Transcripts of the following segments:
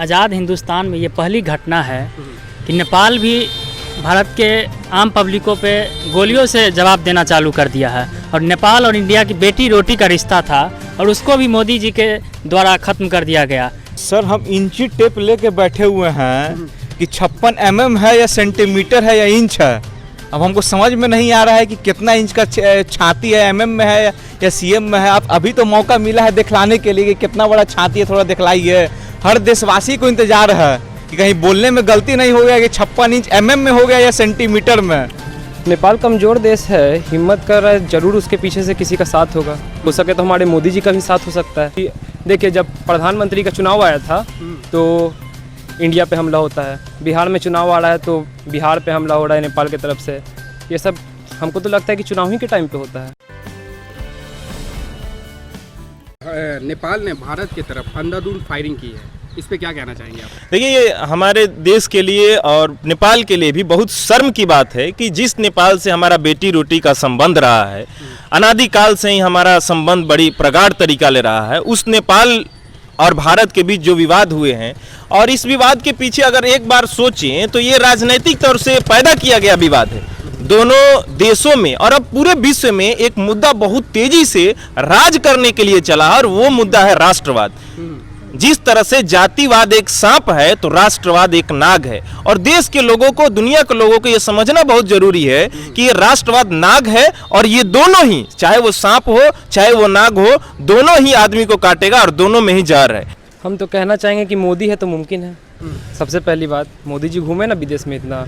आज़ाद हिंदुस्तान में ये पहली घटना है कि नेपाल भी भारत के आम पब्लिकों पे गोलियों से जवाब देना चालू कर दिया है। और नेपाल और इंडिया की बेटी रोटी का रिश्ता था और उसको भी मोदी जी के द्वारा ख़त्म कर दिया गया। सर हम इंची टेप लेके बैठे हुए हैं कि 56 mm है या सेंटीमीटर है या इंच है। अब हमको समझ में नहीं आ रहा है कि कितना इंच का छाती है, mm में है या cm में है। अब अभी तो मौका मिला है दिखलाने के लिए कि कितना बड़ा छाती है, थोड़ा दिखलाइए। हर देशवासी को इंतजार है कि कहीं बोलने में गलती नहीं हो गया कि 56 इंच mm में हो गया या सेंटीमीटर में। नेपाल कमज़ोर देश है, हिम्मत कर रहा है, ज़रूर उसके पीछे से किसी का साथ होगा। हो सके तो हमारे मोदी जी का भी साथ हो सकता है। देखिए, जब प्रधानमंत्री का चुनाव आया था तो इंडिया पे हमला होता है, बिहार में चुनाव आ रहा है तो बिहार पे हमला हो रहा है नेपाल की तरफ से। ये सब हमको तो लगता है कि चुनाव ही के टाइम पे होता है। नेपाल ने भारत की तरफ अंधाधुंध फायरिंग की है, इस पे क्या कहना चाहेंगे आप? देखिए, ये हमारे देश के लिए और नेपाल के लिए भी बहुत शर्म की बात है कि जिस नेपाल से हमारा बेटी रोटी का संबंध रहा है, अनादिकाल से ही हमारा संबंध बड़ी प्रगाढ़ तरीका ले रहा है, उस नेपाल और भारत के बीच जो विवाद हुए हैं, और इस विवाद के पीछे अगर एक बार सोचें तो ये राजनीतिक तौर से पैदा किया गया विवाद है। दोनों देशों में और अब पूरे विश्व में एक मुद्दा बहुत तेजी से राज करने के लिए चला और वो मुद्दा है राष्ट्रवाद। जिस तरह से जातिवाद एक सांप है तो राष्ट्रवाद एक नाग है, और देश के लोगों को, दुनिया के लोगों को ये समझना बहुत जरूरी है कि ये राष्ट्रवाद नाग है और ये दोनों ही, चाहे वो सांप हो चाहे वो नाग हो, दोनों ही आदमी को काटेगा और दोनों में ही जार है। हम तो कहना चाहेंगे कि मोदी है तो मुमकिन है। सबसे पहली बात, मोदी जी घूमे ना विदेश में इतना,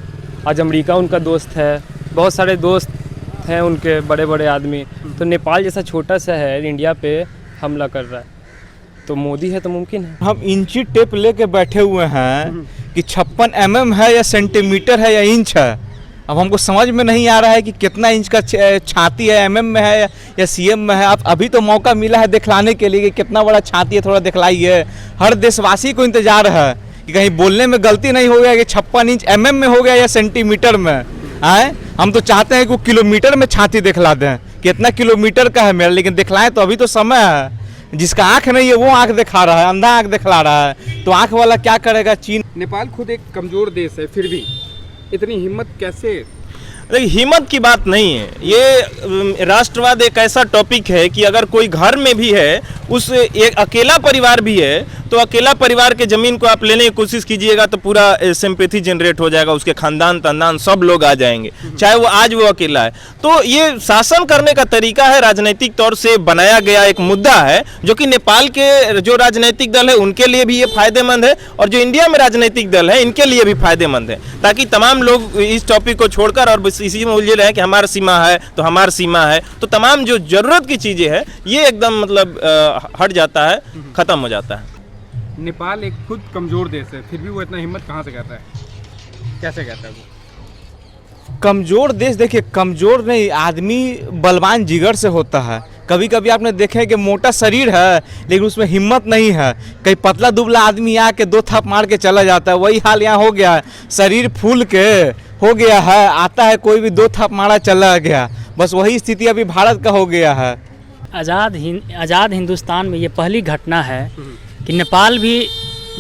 आज अमेरिका उनका दोस्त है, बहुत सारे दोस्त हैं उनके बड़े बड़े आदमी। तो नेपाल जैसा छोटा सा है, इंडिया पे हमला कर रहा है, तो मोदी है तो मुमकिन है। हम इंची टेप लेके बैठे हुए हैं कि 56 mm है या सेंटीमीटर है या इंच है। अब हमको समझ में नहीं आ रहा है कि कितना इंच का छाती है, mm में है या cm में है। अब अभी तो मौका मिला है दिखलाने के लिए कि कितना बड़ा छाती है, थोड़ा दिखलाइए। हर देशवासी को इंतजार है कि कहीं बोलने में गलती नहीं हो गया कि 56 इंच mm में हो गया या सेंटीमीटर में आए। हम तो चाहते हैं कि वो किलोमीटर में छाती दिखला दें, कितना किलोमीटर का है मेरा, लेकिन दिखलाएं तो अभी तो समय है। जिसका आंख नहीं है वो आंख दिखा रहा है, अंधा आंख दिखला रहा है, तो आंख वाला क्या करेगा? चीन। नेपाल खुद एक कमजोर देश है, फिर भी इतनी हिम्मत कैसे? देखिए, हिम्मत की बात नहीं है ये। राष्ट्रवाद एक ऐसा टॉपिक है कि अगर कोई घर में भी है, उस एक अकेला परिवार भी है, तो अकेला परिवार के ज़मीन को आप लेने की कोशिश कीजिएगा तो पूरा सिंपैथी जनरेट हो जाएगा, उसके खानदान तंदान सब लोग आ जाएंगे, चाहे वो आज वो अकेला है। तो ये शासन करने का तरीका है, राजनीतिक तौर से बनाया गया एक मुद्दा है, जो कि नेपाल के जो राजनीतिक दल है उनके लिए भी ये फायदेमंद है, और जो इंडिया में राजनीतिक दल है इनके लिए भी फायदेमंद है, ताकि तमाम लोग इस टॉपिक को छोड़कर और इसी में उलझे रहे कि हमारी सीमा है तो हमारी सीमा है, तो तमाम जो जरूरत की चीज़ें हैं ये एकदम मतलब हट जाता है, ख़त्म हो जाता है। नेपाल एक खुद कमजोर देश है, फिर भी वो इतना हिम्मत कहाँ से कहता है, कैसे कहता है वो? कमजोर देश, देखिए कमजोर नहीं, आदमी बलवान जिगर से होता है। कभी कभी आपने देखे कि मोटा शरीर है लेकिन उसमें हिम्मत नहीं है, कहीं पतला दुबला आदमी आके 2 थाप मार के चला जाता है। वही हाल यहाँ हो गया है, शरीर फूल के हो गया है, आता है कोई भी 2 थाप मारा चला गया, बस वही स्थिति अभी भारत का हो गया है। आज़ाद हिंदुस्तान में ये पहली घटना है कि नेपाल भी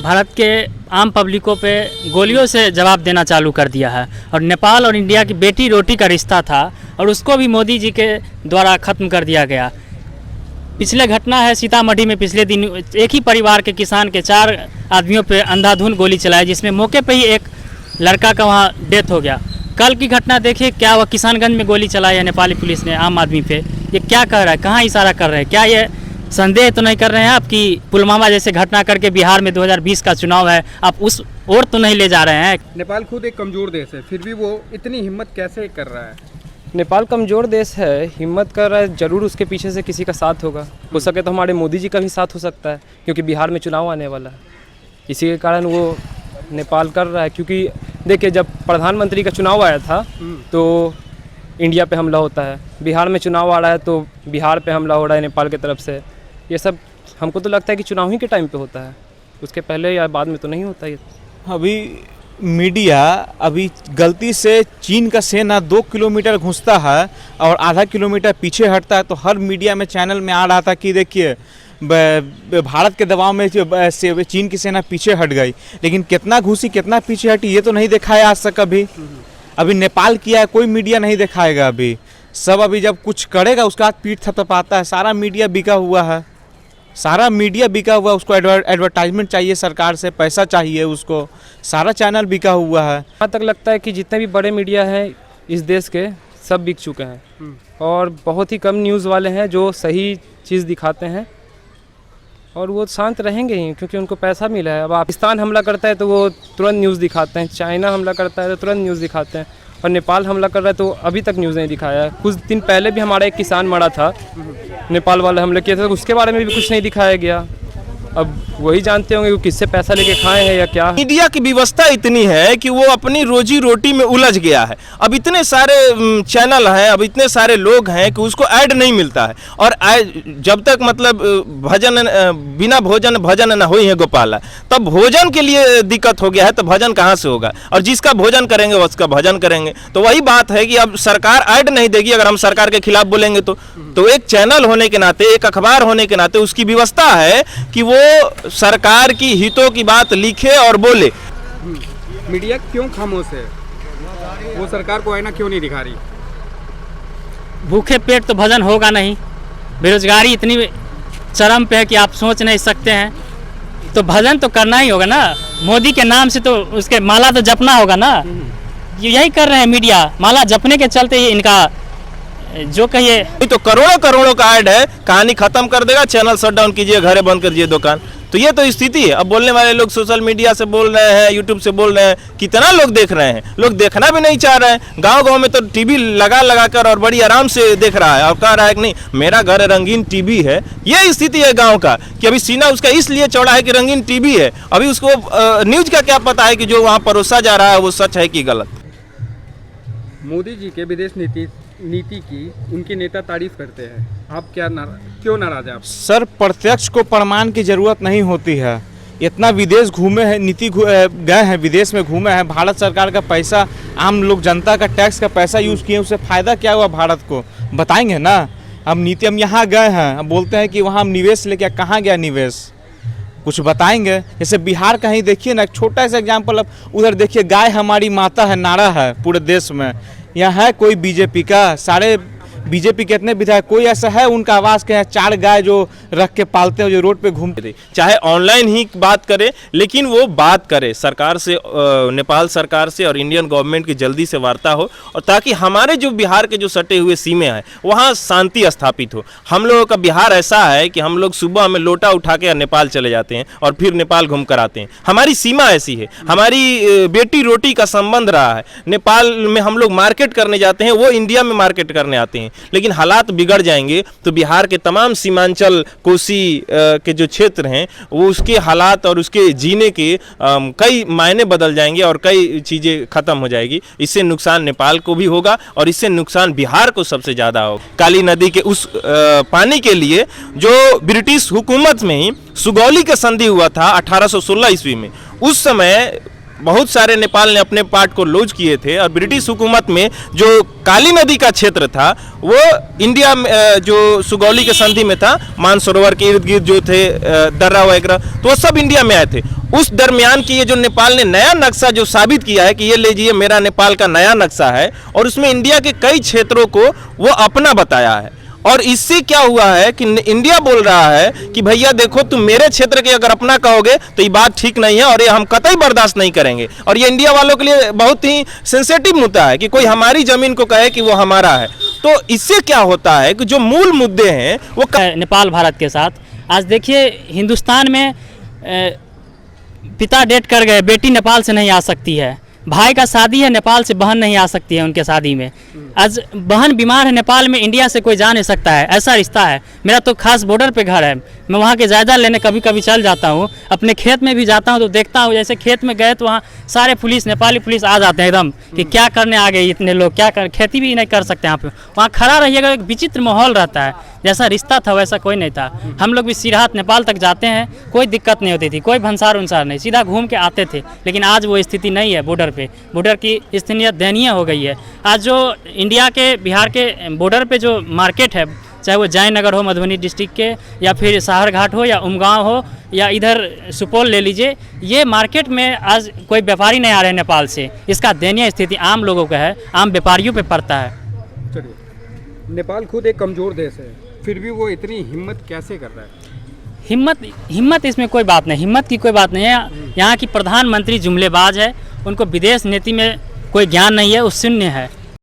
भारत के आम पब्लिकों पे गोलियों से जवाब देना चालू कर दिया है। और नेपाल और इंडिया की बेटी रोटी का रिश्ता था और उसको भी मोदी जी के द्वारा ख़त्म कर दिया गया। पिछले घटना है सीतामढ़ी में, पिछले दिन एक ही परिवार के किसान के 4 आदमियों पे अंधाधुंध गोली चलाई, जिसमें मौके पे ही एक लड़का का वहाँ डेथ हो गया। कल की घटना देखिए, क्या वह किसानगंज में गोली चलाई है नेपाली पुलिस ने आम आदमी पे। ये क्या कह रहा है, कहाँ इशारा कर रहे हैं? क्या ये संदेह तो नहीं कर रहे हैं आप कि पुलवामा जैसे घटना करके बिहार में 2020 का चुनाव है, आप उस ओर तो नहीं ले जा रहे हैं? नेपाल खुद एक कमजोर देश है, फिर भी वो इतनी हिम्मत कैसे कर रहा है? नेपाल कमज़ोर देश है, हिम्मत कर रहा है, ज़रूर उसके पीछे से किसी का साथ होगा। हो सके तो हमारे मोदी जी का भी साथ हो सकता है, क्योंकि बिहार में चुनाव आने वाला है, इसी के कारण वो नेपाल कर रहा है। क्योंकि देखिए, जब प्रधानमंत्री का चुनाव आया था तो इंडिया पे हमला होता है, बिहार में चुनाव आ रहा है तो बिहार पे हमला हो रहा है नेपाल की तरफ से। ये सब हमको तो लगता है कि चुनाव ही के टाइम पे होता है, उसके पहले या बाद में तो नहीं होता ये। अभी मीडिया अभी गलती से चीन का सेना 2 किलोमीटर घुसता है और आधा किलोमीटर पीछे हटता है, तो हर मीडिया में चैनल में आ रहा था कि देखिए भारत के दबाव में चीन की सेना पीछे हट गई, लेकिन कितना घुसी कितना पीछे हटी ये तो नहीं देखा है आज तक। अभी नेपाल किया है, कोई मीडिया नहीं दिखाएगा। अभी सब अभी जब कुछ करेगा उसके बाद पीठ थपथपाता है। सारा मीडिया बिका हुआ है, सारा मीडिया बिका हुआ है। उसको एडवर्टाइजमेंट चाहिए, सरकार से पैसा चाहिए उसको, सारा चैनल बिका हुआ है। यहाँ तक लगता है कि जितने भी बड़े मीडिया हैं इस देश के सब बिक चुके हैं और बहुत ही कम न्यूज़ वाले हैं जो सही चीज़ दिखाते हैं, और वो शांत रहेंगे ही क्योंकि उनको पैसा मिला है। अब पाकिस्तान हमला करता है तो वो तुरंत न्यूज़ दिखाते हैं, चाइना हमला करता है तो तुरंत न्यूज़ दिखाते हैं, और नेपाल हमला कर रहा है तो अभी तक न्यूज़ नहीं दिखाया है। कुछ दिन पहले भी हमारा एक किसान मरा था, नेपाल वाले हमले किए थे तो उसके बारे में भी कुछ नहीं दिखाया गया। अब वही जानते होंगे कि किससे पैसा लेके खाए हैं या क्या। मीडिया की व्यवस्था इतनी है कि वो अपनी रोजी रोटी में उलझ गया है। अब इतने सारे चैनल हैं, अब इतने सारे लोग हैं कि उसको ऐड नहीं मिलता है, और जब तक मतलब भजन बिना भोजन भजन न हो ही है गोपाला, तब भोजन के लिए दिक्कत हो गया है, तो भजन कहाँ से होगा। और जिसका भोजन करेंगे उसका भजन करेंगे। तो वही बात है कि अब सरकार ऐड नहीं देगी अगर हम सरकार के खिलाफ बोलेंगे तो एक चैनल होने के नाते, एक अखबार होने के नाते उसकी व्यवस्था है कि वो सरकार की हितों की बात लिखे और बोले। मीडिया क्यों खामोश है? वो सरकार को आईना क्यों नहीं दिखा रही? भूखे पेट तो भजन होगा नहीं। बेरोजगारी इतनी चरम पे है कि आप सोच नहीं सकते हैं, तो भजन तो करना ही होगा ना। मोदी के नाम से तो उसके माला तो जपना होगा ना। यही कर रहे हैं मीडिया, माला जपने के चलते ही इनका जो कहिए तो करोड़ों करोड़ों का ऐड है, कहानी खत्म कर देगा, चैनल शट डाउन कीजिए, घरे बंद कर दीजिए दुकान। तो ये तो स्थिति है। अब बोलने वाले लोग सोशल मीडिया से बोल रहे हैं, यूट्यूब से बोल रहे हैं, कितना लोग देख रहे हैं। लोग देखना भी नहीं चाह रहे हैं। गांव-गांव में तो टीवी लगा कर और बड़ी आराम से देख रहा है और कह रहा है कि नहीं मेरा घर रंगीन टीवी है। ये स्थिति है गाँव का कि अभी सीना उसका इसलिए चौड़ा है कि रंगीन टीवी है। अभी उसको न्यूज का क्या पता है कि जो वहाँ परोसा जा रहा है वो सच है कि गलत। मोदी जी के विदेश नीति की उनके नेता तारीफ करते हैं, आप क्यों नाराज हैं आप? सर, प्रत्यक्ष को प्रमाण की जरूरत नहीं होती है। इतना विदेश घूमे हैं, गए हैं, विदेश में घूमे हैं, भारत सरकार का पैसा, आम लोग जनता का टैक्स का पैसा यूज़ किए, उससे फ़ायदा क्या हुआ भारत को बताएंगे ना। अब नीति हम यहाँ गए हैं, अब बोलते हैं कि वहाँ हम निवेश लेके, कहाँ गया निवेश, कुछ बताएंगे। जैसे बिहार का ही देखिए ना, एक छोटा सा एग्जाम्पल। अब उधर देखिए, गाय हमारी माता है नारा है पूरे देश में। यहाँ है कोई बीजेपी का? सारे बीजेपी कितने विधायक, कोई ऐसा है उनका आवाज़ के 4 गाय जो रख के पालते हैं जो रोड पे घूमते थे। चाहे ऑनलाइन ही बात करे, लेकिन वो बात करे सरकार से, नेपाल सरकार से और इंडियन गवर्नमेंट की जल्दी से वार्ता हो, और ताकि हमारे जो बिहार के जो सटे हुए सीमे हैं वहाँ शांति स्थापित हो। हम लोगों का बिहार ऐसा है कि हम लोग सुबह में लोटा उठा के नेपाल चले जाते हैं और फिर नेपाल घूम कर आते हैं। हमारी सीमा ऐसी है, हमारी बेटी रोटी का संबंध रहा है। नेपाल में हम लोग मार्केट करने जाते हैं, वो इंडिया में मार्केट करने आते हैं। लेकिन हालात बिगड़ जाएंगे तो बिहार के तमाम सीमांचल कोसी के जो क्षेत्र हैं वो उसके हालात और उसके जीने के कई मायने बदल जाएंगे और कई चीज़ें खत्म हो जाएगी। इससे नुकसान नेपाल को भी होगा और इससे नुकसान बिहार को सबसे ज़्यादा होगा। काली नदी के उस पानी के लिए जो ब्रिटिश हुकूमत में ही सुगौली का संधि हुआ था 1816 ईस्वी में, उस समय बहुत सारे नेपाल ने अपने पार्ट को लूज किए थे, और ब्रिटिश हुकूमत में जो काली नदी का क्षेत्र था वो इंडिया में जो सुगौली के संधि में था, मानसरोवर के इर्द गिर्द जो थे दर्रा वगैरह, तो वो सब इंडिया में आए थे। उस दरमियान की ये जो नेपाल ने नया नक्शा जो साबित किया है कि ये लीजिए मेरा नेपाल का नया नक्शा है, और उसमें इंडिया के कई क्षेत्रों को वो अपना बताया है। और इससे क्या हुआ है कि इंडिया बोल रहा है कि भैया देखो तुम मेरे क्षेत्र के अगर अपना कहोगे तो ये बात ठीक नहीं है और ये हम कतई बर्दाश्त नहीं करेंगे। और ये इंडिया वालों के लिए बहुत ही सेंसिटिव मुद्दा है कि कोई हमारी जमीन को कहे कि वो हमारा है। तो इससे क्या होता है कि जो मूल मुद्दे हैं वो नेपाल भारत के साथ। आज देखिए हिंदुस्तान में पिता डेट कर गए, बेटी नेपाल से नहीं आ सकती है। भाई का शादी है, नेपाल से बहन नहीं आ सकती है उनके शादी में। आज बहन बीमार है नेपाल में, इंडिया से कोई जा नहीं सकता है, ऐसा रिश्ता है। मेरा तो खास बॉर्डर पे घर है, मैं वहाँ के जायदा लेने कभी कभी चल जाता हूँ। अपने खेत में भी जाता हूँ तो देखता हूँ, जैसे खेत में गए तो वहाँ सारे पुलिस, नेपाली पुलिस आ जाते हैं एकदम कि क्या करने आ गए इतने लोग, क्या कर, खेती भी नहीं कर सकते यहाँ पे। वहाँ खड़ा रहिएगा, एक विचित्र माहौल रहता है। जैसा रिश्ता था वैसा कोई नहीं था। हम लोग भी सिरहात नेपाल तक जाते हैं, कोई दिक्कत नहीं होती थी, कोई भंसार उनसार नहीं, सीधा घूम के आते थे। लेकिन आज वो स्थिति नहीं है बॉर्डर पे। बॉर्डर की स्थिति दयनीय हो गई है। आज जो इंडिया के बिहार के बॉर्डर पे जो मार्केट है, चाहे वो जयनगर हो मधुबनी डिस्ट्रिक्ट के, या फिर साहरघाट हो, या उमगांव हो, या इधर सुपौल ले लीजिए, ये मार्केट में आज कोई व्यापारी नहीं आ रहे हैं नेपाल से। इसका दयनीय स्थिति आम लोगों का है, आम व्यापारियों पे पड़ता है। चलिए, नेपाल खुद एक कमज़ोर देश है, फिर भी वो इतनी हिम्मत कैसे कर रहा है? हिम्मत इसमें कोई बात नहीं, हिम्मत की कोई बात नहीं है। यहाँ की प्रधानमंत्री जुमलेबाज है, उनको विदेश नीति में कोई ज्ञान नहीं है, वो शून्य है।